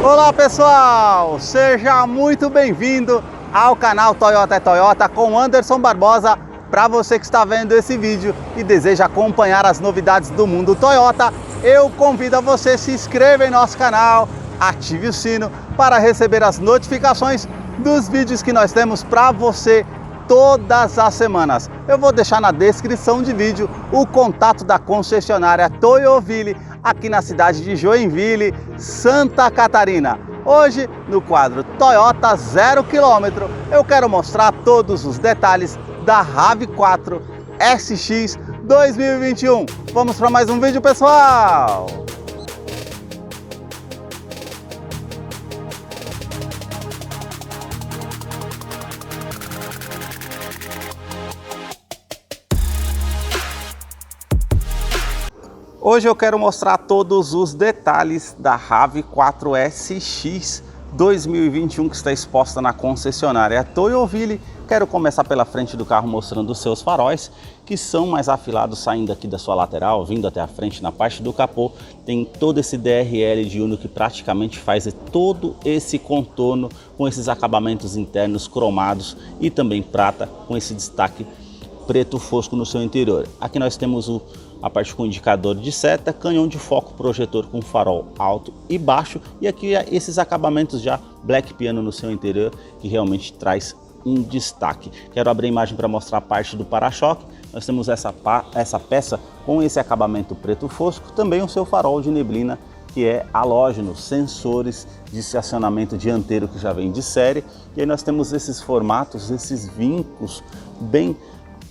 Olá pessoal, seja muito bem-vindo ao canal Toyota é Toyota com Anderson Barbosa. Para você que está vendo esse vídeo e deseja acompanhar as novidades do mundo Toyota, eu convido a você se inscrever em nosso canal, ative o sino para receber as notificações dos vídeos que nós temos para você todas as semanas. Eu vou deixar na descrição de vídeo o contato da concessionária Toyoville aqui na cidade de Joinville, Santa Catarina. Hoje, no quadro Toyota 0 km, eu quero mostrar todos os detalhes da RAV4 SX 2021. Vamos para mais um vídeo, pessoal! Hoje eu quero mostrar todos os detalhes da RAV4 SX 2021 que está exposta na concessionária Toyoville. Quero começar pela frente do carro mostrando os seus faróis, que são mais afilados saindo aqui da sua lateral, vindo até a frente na parte do capô. Tem todo esse DRL de Uno que praticamente faz todo esse contorno com esses acabamentos internos cromados e também prata com esse destaque preto fosco no seu interior. Aqui nós temos a parte com indicador de seta, canhão de foco, projetor com farol alto e baixo, e aqui esses acabamentos já black piano no seu interior que realmente traz um destaque. Quero abrir a imagem para mostrar a parte do para-choque. Nós temos essa peça com esse acabamento preto fosco, também o seu farol de neblina que é halógeno, sensores de estacionamento dianteiro que já vem de série, e aí nós temos esses formatos, esses vincos bem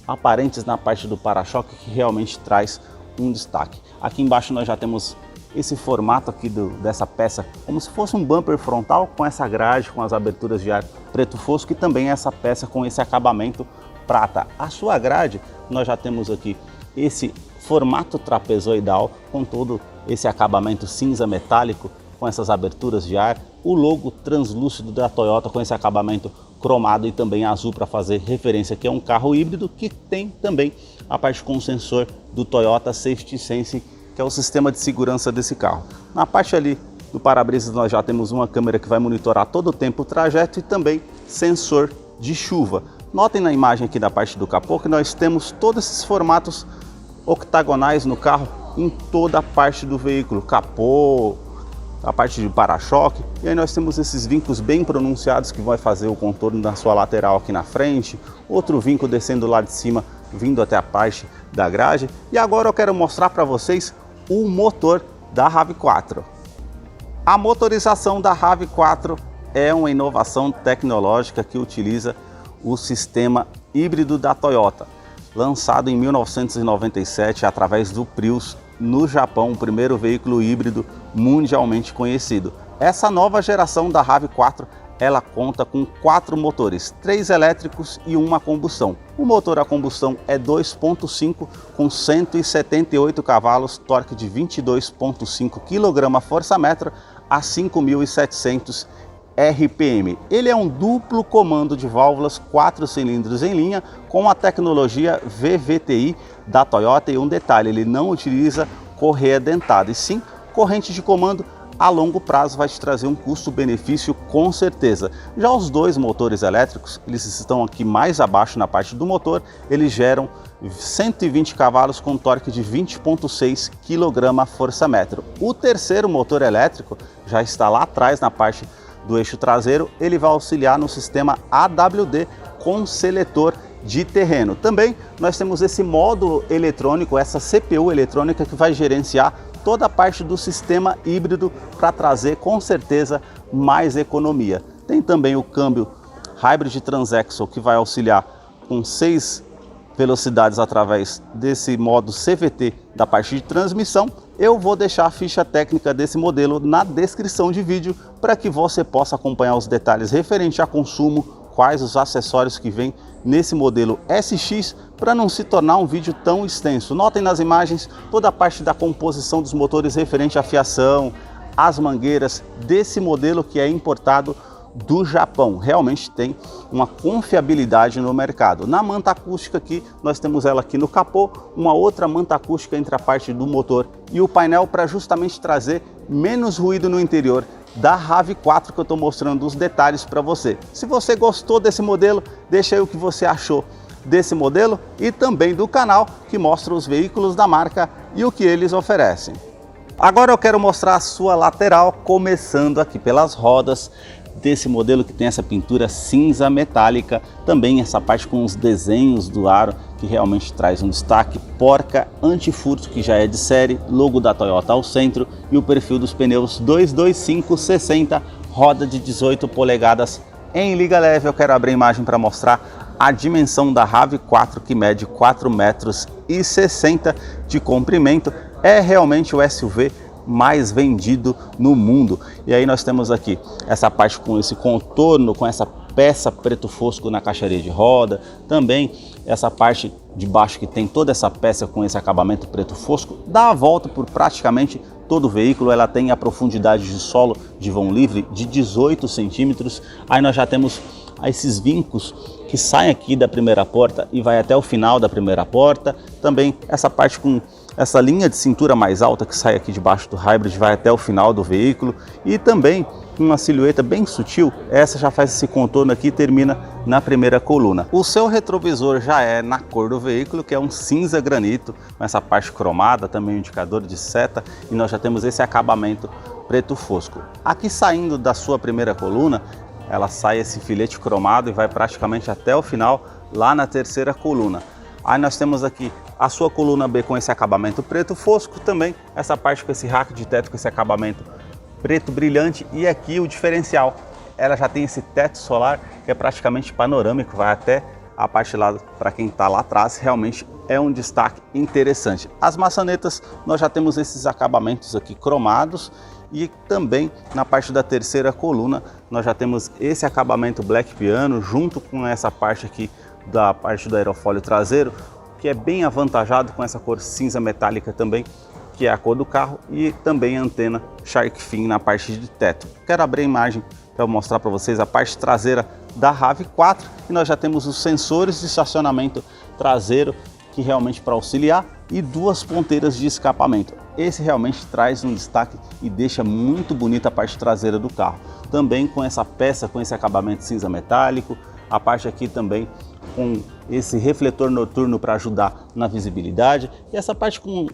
aparentes na parte do para-choque que realmente traz um destaque. Aqui embaixo nós já temos esse formato aqui dessa peça como se fosse um bumper frontal com essa grade, com as aberturas de ar preto fosco, e também essa peça com esse acabamento prata. A sua grade nós já temos aqui esse formato trapezoidal com todo esse acabamento cinza metálico com essas aberturas de ar, o logo translúcido da Toyota com esse acabamento cromado e também azul para fazer referência que é um carro híbrido que tem também a parte com o sensor do Toyota Safety Sense, que é o sistema de segurança desse carro. Na parte ali do para-brisas nós já temos uma câmera que vai monitorar todo o tempo o trajeto e também sensor de chuva. Notem na imagem aqui da parte do capô que nós temos todos esses formatos octagonais no carro em toda a parte do veículo, capô, a parte de para-choque, e aí nós temos esses vincos bem pronunciados que vai fazer o contorno da sua lateral aqui na frente, outro vinco descendo lá de cima, vindo até a parte da grade. E agora eu quero mostrar para vocês o motor da RAV4. A motorização da RAV4 é uma inovação tecnológica que utiliza o sistema híbrido da Toyota, lançado em 1997 através do Prius no Japão, o primeiro veículo híbrido mundialmente conhecido. Essa nova geração da RAV4, ela conta com 4 motores, 3 elétricos e uma combustão. O motor a combustão é 2.5 com 178 cavalos, torque de 22.5 kgfm a 5.700 RPM. Ele é um duplo comando de válvulas 4 cilindros em linha com a tecnologia VVTi da Toyota, e um detalhe, ele não utiliza correia dentada e sim corrente de comando. A longo prazo vai te trazer um custo-benefício com certeza. Já os dois motores elétricos, eles estão aqui mais abaixo na parte do motor, eles geram 120 cavalos com torque de 20.6 kgfm. O terceiro motor elétrico já está lá atrás na parte do eixo traseiro, ele vai auxiliar no sistema AWD com seletor de terreno. Também nós temos esse módulo eletrônico, essa CPU eletrônica que vai gerenciar toda a parte do sistema híbrido para trazer com certeza mais economia. Tem também o câmbio Hybrid Transaxle que vai auxiliar com 6 velocidades através desse modo CVT da parte de transmissão. Eu vou deixar a ficha técnica desse modelo na descrição de vídeo para que você possa acompanhar os detalhes referente a consumo, quais os acessórios que vem nesse modelo SX, para não se tornar um vídeo tão extenso. Notem nas imagens toda a parte da composição dos motores referente à fiação, as mangueiras desse modelo que é importado do Japão. Realmente tem uma confiabilidade no mercado. Na manta acústica aqui, nós temos ela aqui no capô, uma outra manta acústica entre a parte do motor e o painel para justamente trazer menos ruído no interior da RAV4 que eu estou mostrando os detalhes para você. Se você gostou desse modelo, deixa aí o que você achou desse modelo e também do canal que mostra os veículos da marca e o que eles oferecem. Agora eu quero mostrar a sua lateral, começando aqui pelas rodas desse modelo que tem essa pintura cinza metálica, também essa parte com os desenhos do aro que realmente traz um destaque, porca antifurto que já é de série, logo da Toyota ao centro e o perfil dos pneus 225/60, roda de 18 polegadas em liga leve. Eu quero abrir a imagem para mostrar a dimensão da RAV4, que mede 4,60 m de comprimento, é realmente o SUV mais vendido no mundo. E aí nós temos aqui essa parte com esse contorno, com essa peça preto fosco na caixaria de roda, também essa parte de baixo que tem toda essa peça com esse acabamento preto fosco, dá a volta por praticamente todo o veículo. Ela tem a profundidade de solo de vão livre de 18 centímetros. Aí nós já temos esses vincos que saem aqui da primeira porta e vai até o final da primeira porta, também essa parte com essa linha de cintura mais alta que sai aqui debaixo do Hybrid, vai até o final do veículo, e também uma silhueta bem sutil, essa já faz esse contorno aqui e termina na primeira coluna. O seu retrovisor já é na cor do veículo, que é um cinza granito, com essa parte cromada, também um indicador de seta, e nós já temos esse acabamento preto fosco. Aqui saindo da sua primeira coluna, ela sai esse filete cromado e vai praticamente até o final, lá na terceira coluna. Aí nós temos aqui a sua coluna B com esse acabamento preto fosco, também essa parte com esse rack de teto com esse acabamento preto brilhante, e aqui o diferencial, ela já tem esse teto solar que é praticamente panorâmico, vai até a parte lá para quem está lá atrás, realmente é um destaque interessante. As maçanetas nós já temos esses acabamentos aqui cromados, e também na parte da terceira coluna nós já temos esse acabamento black piano junto com essa parte aqui da parte do aerofólio traseiro, que é bem avantajado com essa cor cinza metálica também, que é a cor do carro, e também a antena Shark Fin na parte de teto. Quero abrir a imagem para mostrar para vocês a parte traseira da RAV4, e nós já temos os sensores de estacionamento traseiro, que realmente para auxiliar, e duas ponteiras de escapamento. Esse realmente traz um destaque e deixa muito bonita a parte traseira do carro. Também com essa peça, com esse acabamento cinza metálico, a parte aqui também com esse refletor noturno para ajudar na visibilidade, e essa parte com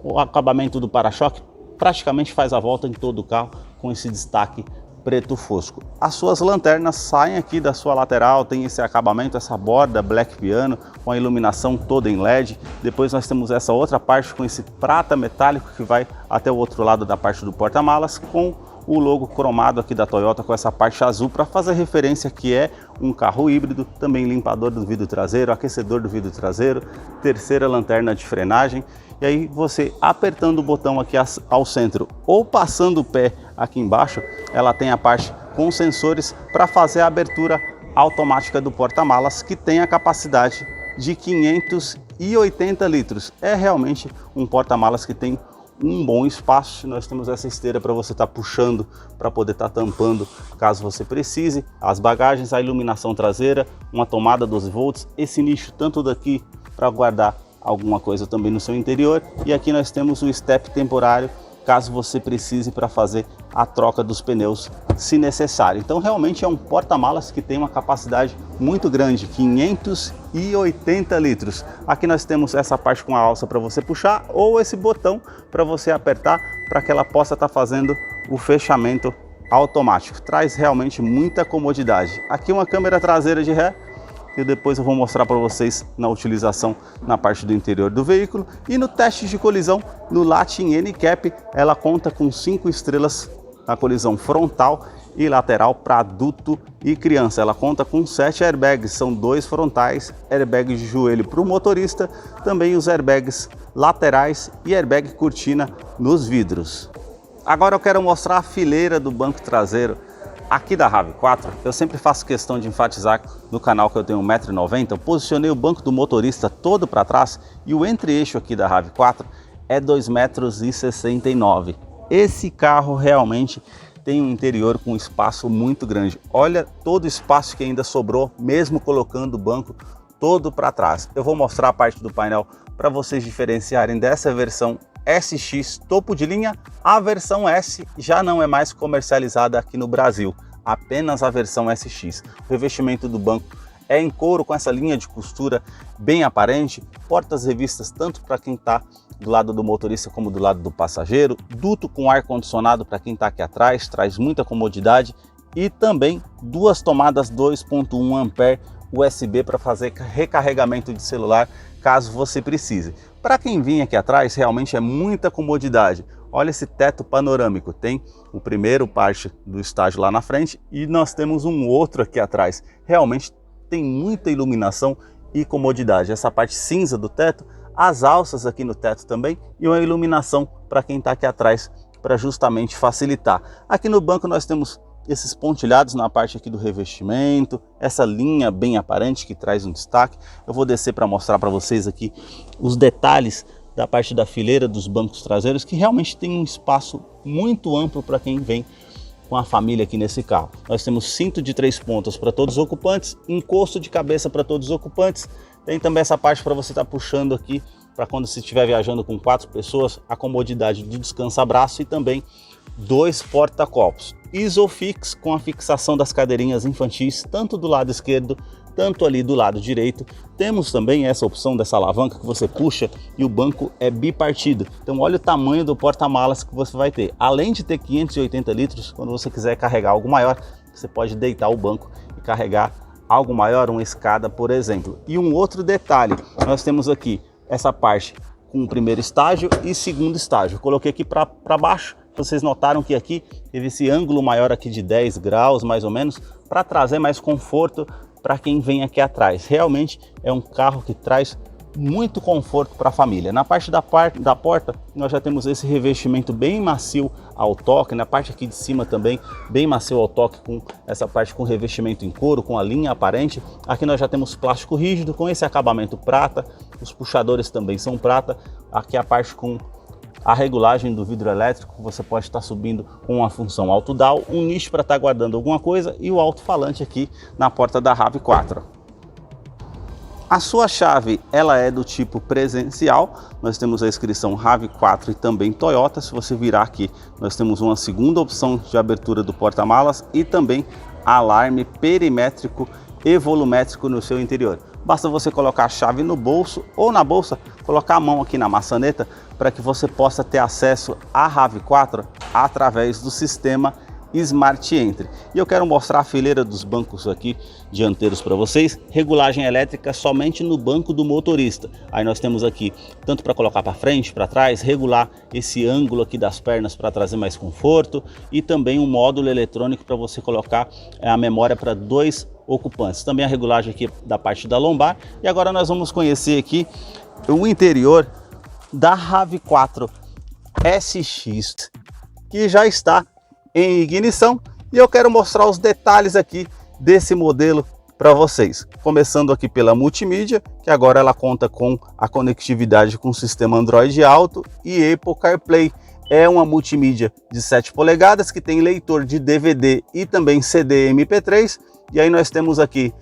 o acabamento do para-choque praticamente faz a volta em todo o carro com esse destaque preto fosco. As suas lanternas saem aqui da sua lateral, tem esse acabamento, essa borda black piano com a iluminação toda em LED. Depois nós temos essa outra parte com esse prata metálico que vai até o outro lado da parte do porta-malas, com o logo cromado aqui da Toyota com essa parte azul para fazer referência que é um carro híbrido. Também limpador do vidro traseiro, aquecedor do vidro traseiro, terceira lanterna de frenagem. E aí você apertando o botão aqui ao centro ou passando o pé aqui embaixo, ela tem a parte com sensores para fazer a abertura automática do porta-malas, que tem a capacidade de 580 litros. É realmente um porta-malas que tem um bom espaço. Nós temos essa esteira para você estar puxando, para poder estar tampando caso você precise. As bagagens, a iluminação traseira, uma tomada 12 volts, esse nicho tanto daqui para guardar alguma coisa também no seu interior, e aqui nós temos o step temporário caso você precise para fazer a troca dos pneus se necessário. Então realmente é um porta-malas que tem uma capacidade muito grande, 580 litros. Aqui nós temos essa parte com a alça para você puxar, ou esse botão para você apertar para que ela possa estar fazendo o fechamento automático. Traz realmente muita comodidade. Aqui uma câmera traseira de ré, e depois eu vou mostrar para vocês na utilização na parte do interior do veículo. E no teste de colisão, no Latin NCAP, ela conta com 5 estrelas na colisão frontal e lateral para adulto e criança. Ela conta com 7 airbags, são 2 frontais, airbag de joelho para o motorista, também os airbags laterais e airbag cortina nos vidros. Agora eu quero mostrar a fileira do banco traseiro aqui da RAV4. Eu sempre faço questão de enfatizar no canal que eu tenho 1,90 m, eu posicionei o banco do motorista todo para trás, e o entre-eixo aqui da RAV4 é 2,69 m. Esse carro realmente tem um interior com espaço muito grande. Olha todo o espaço que ainda sobrou, mesmo colocando o banco todo para trás. Eu vou mostrar a parte do painel para vocês diferenciarem dessa versão SX topo de linha. A versão S já não é mais comercializada aqui no Brasil, apenas a versão SX. O revestimento do banco é em couro com essa linha de costura bem aparente, portas revistas tanto para quem está do lado do motorista como do lado do passageiro, duto com ar condicionado para quem está aqui atrás, traz muita comodidade, e também duas tomadas 2.1 ampere USB para fazer recarregamento de celular caso você precise. Para quem vem aqui atrás, realmente é muita comodidade. Olha esse teto panorâmico, tem o primeiro parte do estágio lá na frente e nós temos um outro aqui atrás. Realmente tem muita iluminação e comodidade. Essa parte cinza do teto, as alças aqui no teto também e uma iluminação para quem está aqui atrás para justamente facilitar. Aqui no banco nós temos esses pontilhados na parte aqui do revestimento, essa linha bem aparente que traz um destaque. Eu vou descer para mostrar para vocês aqui os detalhes da parte da fileira dos bancos traseiros, que realmente tem um espaço muito amplo para quem vem com a família aqui nesse carro. Nós temos cinto de 3 pontas para todos os ocupantes, encosto de cabeça para todos os ocupantes. Tem também essa parte para você estar puxando aqui, para quando você estiver viajando com 4 pessoas, a comodidade de descansa-braço e também 2 porta-copos. Isofix com a fixação das cadeirinhas infantis, tanto do lado esquerdo, tanto ali do lado direito. Temos também essa opção dessa alavanca que você puxa e o banco é bipartido. Então olha o tamanho do porta-malas que você vai ter. Além de ter 580 litros, quando você quiser carregar algo maior, você pode deitar o banco e carregar algo maior, uma escada, por exemplo. E um outro detalhe, nós temos aqui essa parte com o primeiro estágio e segundo estágio. Eu coloquei aqui para baixo. Vocês notaram que aqui teve esse ângulo maior aqui de 10 graus, mais ou menos, para trazer mais conforto para quem vem aqui atrás. Realmente é um carro que traz muito conforto para a família. Na parte da porta, nós já temos esse revestimento bem macio ao toque. Na parte aqui de cima também, bem macio ao toque, com essa parte com revestimento em couro, com a linha aparente. Aqui nós já temos plástico rígido, com esse acabamento prata. Os puxadores também são prata. Aqui a parte com a regulagem do vidro elétrico, você pode estar subindo com uma função auto-down, um nicho para estar guardando alguma coisa e o alto-falante aqui na porta da RAV4. A sua chave, ela é do tipo presencial. Nós temos a inscrição RAV4 e também Toyota. Se você virar aqui, nós temos uma segunda opção de abertura do porta-malas e também alarme perimétrico e volumétrico no seu interior. Basta você colocar a chave no bolso ou na bolsa, colocar a mão aqui na maçaneta para que você possa ter acesso à RAV4 através do sistema Smart Entry. E eu quero mostrar a fileira dos bancos aqui dianteiros para vocês. Regulagem elétrica somente no banco do motorista. Aí nós temos aqui tanto para colocar para frente, para trás, regular esse ângulo aqui das pernas para trazer mais conforto e também um módulo eletrônico para você colocar a memória para 2 ocupantes. Também a regulagem aqui da parte da lombar. E agora nós vamos conhecer aqui o interior da RAV4 SX, que já está em ignição, e eu quero mostrar os detalhes aqui desse modelo para vocês. Começando aqui pela multimídia, que agora ela conta com a conectividade com o sistema Android Auto e Apple CarPlay. É uma multimídia de 7 polegadas que tem leitor de DVD e também CD MP3. E aí nós temos aqui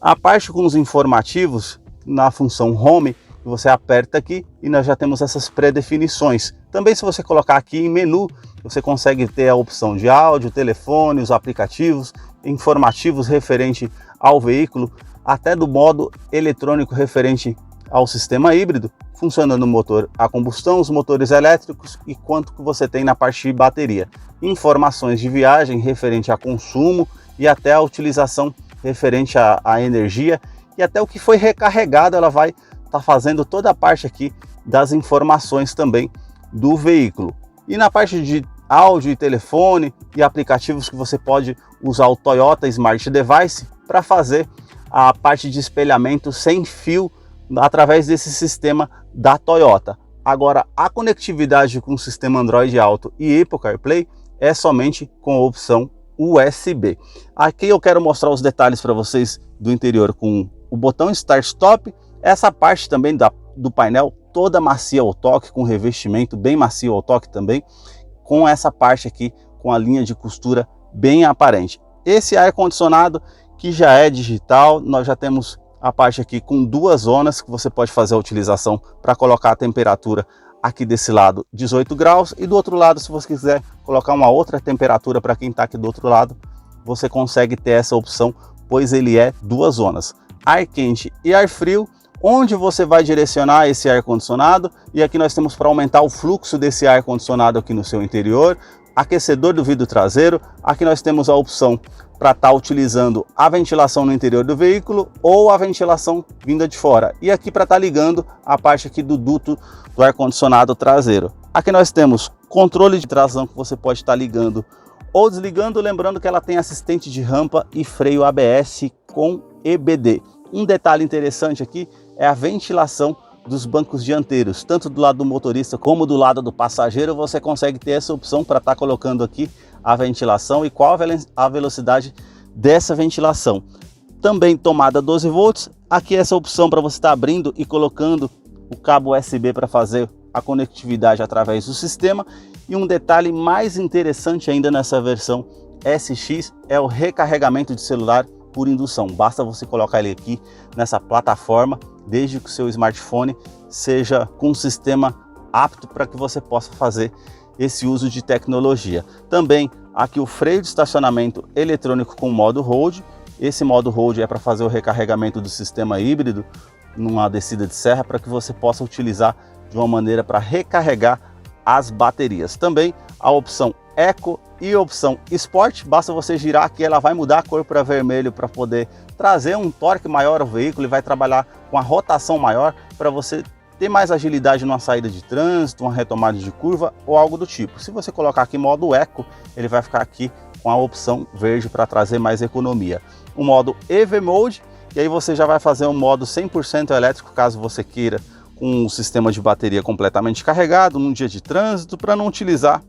a parte com os informativos na função Home, que você aperta aqui e nós já temos essas pré-definições. Também se você colocar aqui em menu, você consegue ter a opção de áudio, telefone, os aplicativos, informativos referente ao veículo, até do modo eletrônico referente ao sistema híbrido, funcionando o motor a combustão, os motores elétricos e quanto que você tem na parte de bateria. Informações de viagem referente a consumo e até a utilização referente à energia e até o que foi recarregado. Ela vai estar fazendo toda a parte aqui das informações também do veículo. E na parte de áudio e telefone e aplicativos que você pode usar o Toyota Smart Device para fazer a parte de espelhamento sem fio através desse sistema da Toyota. Agora, a conectividade com o sistema Android Auto e Apple CarPlay é somente com a opção USB. Aqui eu quero mostrar os detalhes para vocês do interior com o botão Start Stop, essa parte também do painel toda macia ao toque, com revestimento bem macio ao toque também, com essa parte aqui com a linha de costura bem aparente. Esse ar-condicionado que já é digital, nós já temos a parte aqui com 2 zonas que você pode fazer a utilização para colocar a temperatura aqui desse lado 18 graus e do outro lado, se você quiser colocar uma outra temperatura para quem está aqui do outro lado, você consegue ter essa opção, pois ele é duas zonas, ar quente e ar frio, onde você vai direcionar esse ar condicionado. E aqui nós temos para aumentar o fluxo desse ar condicionado aqui no seu interior, aquecedor do vidro traseiro. Aqui nós temos a opção para estar utilizando a ventilação no interior do veículo ou a ventilação vinda de fora, e aqui para estar ligando a parte aqui do duto do ar condicionado traseiro. Aqui nós temos controle de tração que você pode estar ligando ou desligando, lembrando que ela tem assistente de rampa e freio ABS com EBD. Um detalhe interessante aqui é a ventilação dos bancos dianteiros, tanto do lado do motorista como do lado do passageiro. Você consegue ter essa opção para estar colocando aqui a ventilação e qual a velocidade dessa ventilação. Também tomada 12 volts, aqui essa opção para você estar abrindo e colocando o cabo USB para fazer a conectividade através do sistema. E um detalhe mais interessante ainda nessa versão SX é o recarregamento de celular por indução. Basta você colocar ele aqui nessa plataforma, desde que o seu smartphone seja com um sistema apto para que você possa fazer esse uso de tecnologia. Também aqui o freio de estacionamento eletrônico com modo hold. Esse modo hold é para fazer o recarregamento do sistema híbrido numa descida de serra, para que você possa utilizar de uma maneira para recarregar as baterias. Também a opção Eco e a opção Sport, basta você girar aqui, ela vai mudar a cor para vermelho para poder trazer um torque maior ao veículo e vai trabalhar com a rotação maior para você ter mais agilidade numa saída de trânsito, uma retomada de curva ou algo do tipo. Se você colocar aqui modo Eco, ele vai ficar aqui com a opção verde para trazer mais economia. O modo EV Mode, e aí você já vai fazer um modo 100% elétrico, caso você queira, com um sistema de bateria completamente carregado num dia de trânsito, para não utilizar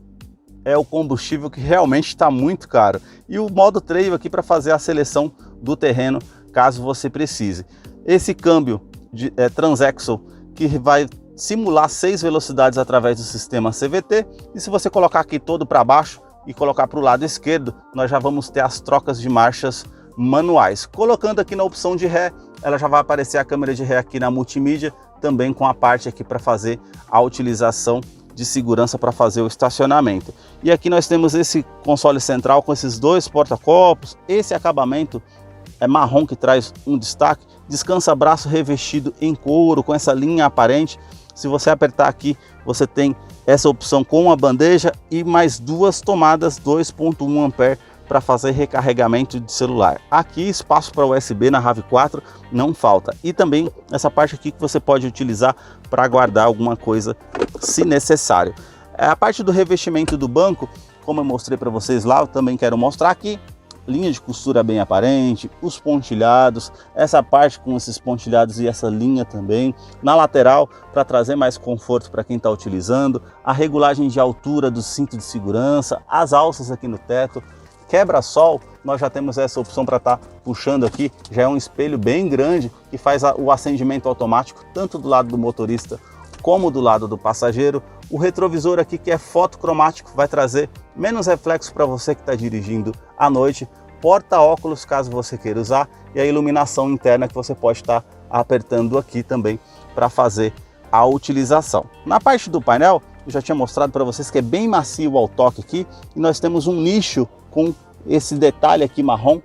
o combustível que realmente está muito caro. E o modo Trail aqui para fazer a seleção do terreno, caso você precise. Esse câmbio de Transaxle que vai simular 6 velocidades através do sistema CVT, e se você colocar aqui todo para baixo e colocar para o lado esquerdo, nós já vamos ter as trocas de marchas manuais. Colocando aqui na opção de ré, ela já vai aparecer a câmera de ré aqui na multimídia, também com a parte aqui para fazer a utilização de segurança para fazer o estacionamento. E aqui nós temos esse console central com esses dois porta-copos, esse acabamento marrom que traz um destaque, descansa braço revestido em couro com essa linha aparente. Se você apertar aqui, você tem essa opção com a bandeja e mais duas tomadas 2.1 ampere para fazer recarregamento de celular. Aqui espaço para USB na RAV4 não falta, e também essa parte aqui que você pode utilizar para guardar alguma coisa se necessário. A parte do revestimento do banco, como eu mostrei para vocês lá, eu também quero mostrar aqui. Linha de costura bem aparente, os pontilhados, essa parte com esses pontilhados e essa linha também. Na lateral, para trazer mais conforto para quem está utilizando, a regulagem de altura do cinto de segurança, as alças aqui no teto. Quebra-sol, nós já temos essa opção para estar puxando aqui, já é um espelho bem grande que faz o acendimento automático, tanto do lado do motorista como do lado do passageiro. O retrovisor aqui, que é fotocromático, vai trazer menos reflexo para você que está dirigindo à noite. Porta-óculos, caso você queira usar, e a iluminação interna que você pode estar apertando aqui também para fazer a utilização. Na parte do painel, eu já tinha mostrado para vocês que é bem macio ao toque aqui, e nós temos um nicho com esse detalhe aqui marrom.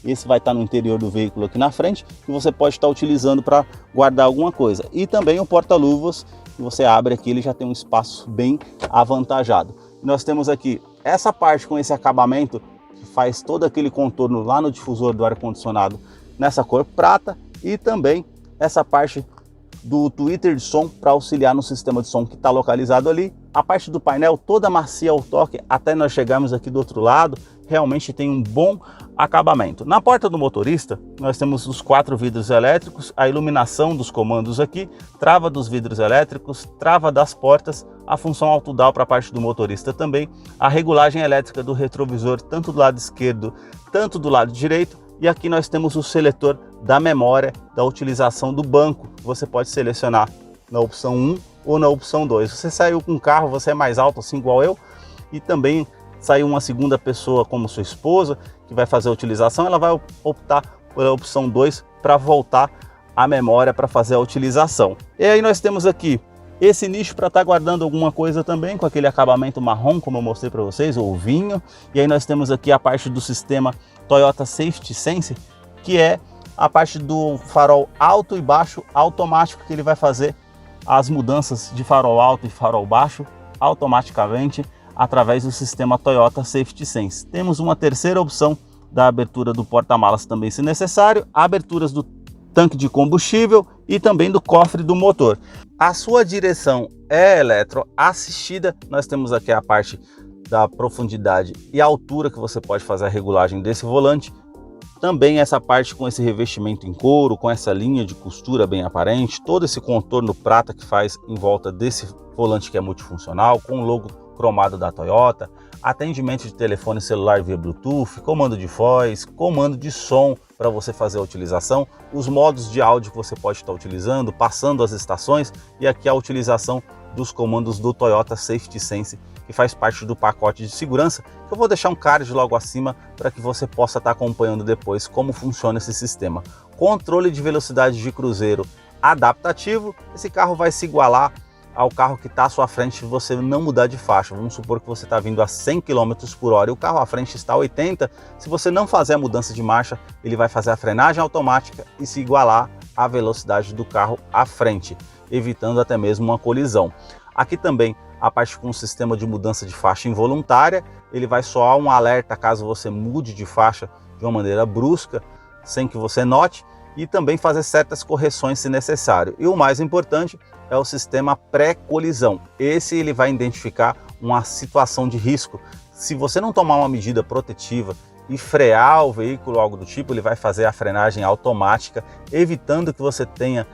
Esse vai estar no interior do veículo aqui na frente, que você pode estar utilizando para guardar alguma coisa. E também o porta-luvas, que você abre aqui, ele já tem um espaço bem avantajado. Nós temos aqui essa parte com esse acabamento que faz todo aquele contorno lá no difusor do ar-condicionado nessa cor prata, e também essa parte do tweeter de som para auxiliar no sistema de som que está localizado ali. A parte do painel toda macia ao toque, até nós chegarmos aqui do outro lado, realmente tem um bom acabamento. Na porta do motorista, nós temos os 4 vidros elétricos, a iluminação dos comandos aqui, trava dos vidros elétricos, trava das portas, a função autodial para a parte do motorista também, a regulagem elétrica do retrovisor, tanto do lado esquerdo, tanto do lado direito, e aqui nós temos o seletor da memória da utilização do banco. Você pode selecionar na opção 1 ou na opção 2. Você saiu com o carro, você é mais alto, assim igual eu, e também saiu uma segunda pessoa como sua esposa, que vai fazer a utilização, ela vai optar pela opção 2 para voltar a memória para fazer a utilização. E aí nós temos aqui esse nicho para estar guardando alguma coisa também, com aquele acabamento marrom, como eu mostrei para vocês, ou vinho. E aí nós temos aqui a parte do sistema Toyota Safety Sense, que é a parte do farol alto e baixo automático, que ele vai fazer as mudanças de farol alto e farol baixo automaticamente através do sistema Toyota Safety Sense. Temos uma terceira opção da abertura do porta-malas também, se necessário, aberturas do tanque de combustível e também do cofre do motor. A sua direção é eletroassistida. Nós temos aqui a parte da profundidade e altura que você pode fazer a regulagem desse volante. Também essa parte com esse revestimento em couro, com essa linha de costura bem aparente, todo esse contorno prata que faz em volta desse volante que é multifuncional, com o logo cromado da Toyota, atendimento de telefone celular via Bluetooth, comando de voz, comando de som para você fazer a utilização, os modos de áudio que você pode estar utilizando, passando as estações, e aqui a utilização dos comandos do Toyota Safety Sense, que faz parte do pacote de segurança, que eu vou deixar um card logo acima para que você possa estar acompanhando depois como funciona esse sistema. Controle de velocidade de cruzeiro adaptativo, esse carro vai se igualar ao carro que está à sua frente se você não mudar de faixa. Vamos supor que você está vindo a 100 km por hora e o carro à frente está a 80, se você não fazer a mudança de marcha, ele vai fazer a frenagem automática e se igualar à velocidade do carro à frente, evitando até mesmo uma colisão. Aqui também a parte com o sistema de mudança de faixa involuntária, ele vai soar um alerta caso você mude de faixa de uma maneira brusca, sem que você note, e também fazer certas correções se necessário. E o mais importante é o sistema pré-colisão. Esse ele vai identificar uma situação de risco. Se você não tomar uma medida protetiva e frear o veículo, algo do tipo, ele vai fazer a frenagem automática, evitando que você tenha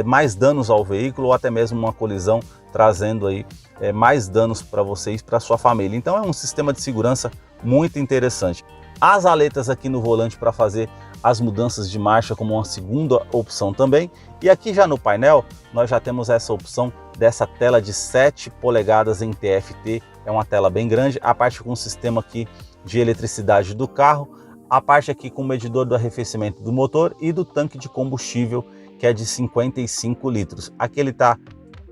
mais danos ao veículo ou até mesmo uma colisão, trazendo aí mais danos para você e para sua família. Então é um sistema de segurança muito interessante. As aletas aqui no volante para fazer as mudanças de marcha como uma segunda opção também. E aqui já no painel nós já temos essa opção dessa tela de 7 polegadas em TFT, é uma tela bem grande, a parte com o sistema aqui de eletricidade do carro, a parte aqui com o medidor do arrefecimento do motor e do tanque de combustível, que é de 55 litros. Aqui ele está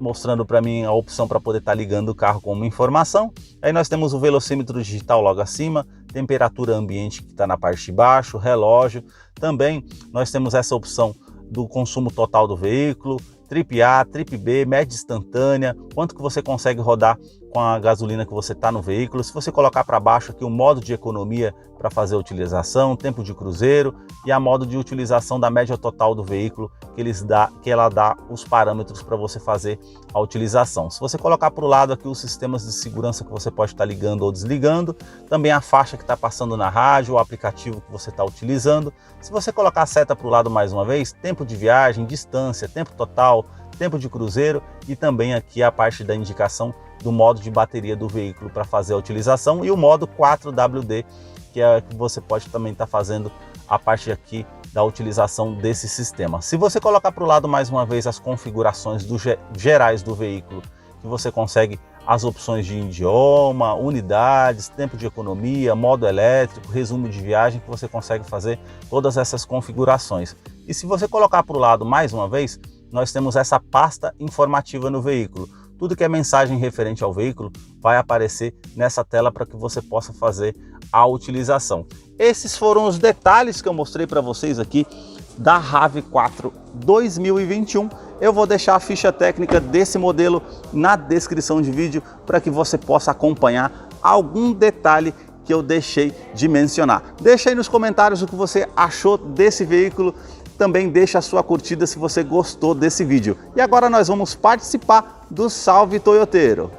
mostrando para mim a opção para poder estar ligando o carro com uma informação. Aí nós temos o velocímetro digital logo acima, temperatura ambiente que está na parte de baixo, relógio. Também nós temos essa opção do consumo total do veículo, Trip A, Trip B, média instantânea, quanto que você consegue rodar com a gasolina que você está no veículo. Se você colocar para baixo aqui o modo de economia para fazer a utilização, tempo de cruzeiro e a modo de utilização da média total do veículo, que ela dá os parâmetros para você fazer a utilização. Se você colocar para o lado aqui os sistemas de segurança que você pode estar ligando ou desligando, também a faixa que está passando na rádio, o aplicativo que você está utilizando. Se você colocar a seta para o lado mais uma vez, tempo de viagem, distância, tempo total, tempo de cruzeiro e também aqui a parte da indicação do modo de bateria do veículo para fazer a utilização e o modo 4WD, que é que você pode também estar fazendo a parte aqui da utilização desse sistema. Se você colocar para o lado mais uma vez as configurações gerais do veículo, que você consegue as opções de idioma, unidades, tempo de economia, modo elétrico, resumo de viagem, que você consegue fazer todas essas configurações. E se você colocar para o lado mais uma vez, nós temos essa pasta informativa no veículo. Tudo que é mensagem referente ao veículo vai aparecer nessa tela para que você possa fazer a utilização. Esses foram os detalhes que eu mostrei para vocês aqui da RAV4 2021. Eu vou deixar a ficha técnica desse modelo na descrição de vídeo para que você possa acompanhar algum detalhe que eu deixei de mencionar. Deixa aí nos comentários o que você achou desse veículo. Também deixa a sua curtida se você gostou desse vídeo. E agora nós vamos participar do Salve Toyoteiro.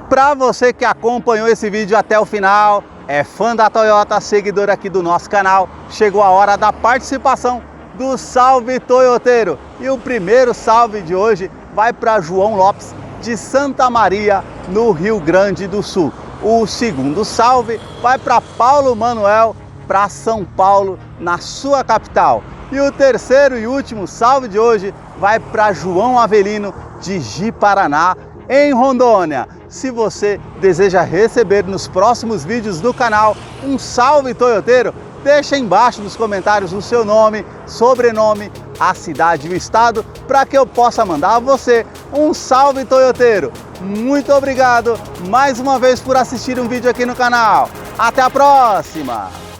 Para você que acompanhou esse vídeo até o final, é fã da Toyota, seguidor aqui do nosso canal, chegou a hora da participação do Salve Toyoteiro. E o primeiro salve de hoje vai para João Lopes, de Santa Maria, no Rio Grande do Sul. O segundo salve vai para Paulo Manuel, para São Paulo, na sua capital. E o terceiro e último salve de hoje vai para João Avelino, de Ji-Paraná, em Rondônia. Se você deseja receber nos próximos vídeos do canal um salve toyoteiro, deixa embaixo nos comentários o seu nome, sobrenome, a cidade e o estado para que eu possa mandar a você um salve toyoteiro. Muito obrigado mais uma vez por assistir um vídeo aqui no canal. Até a próxima!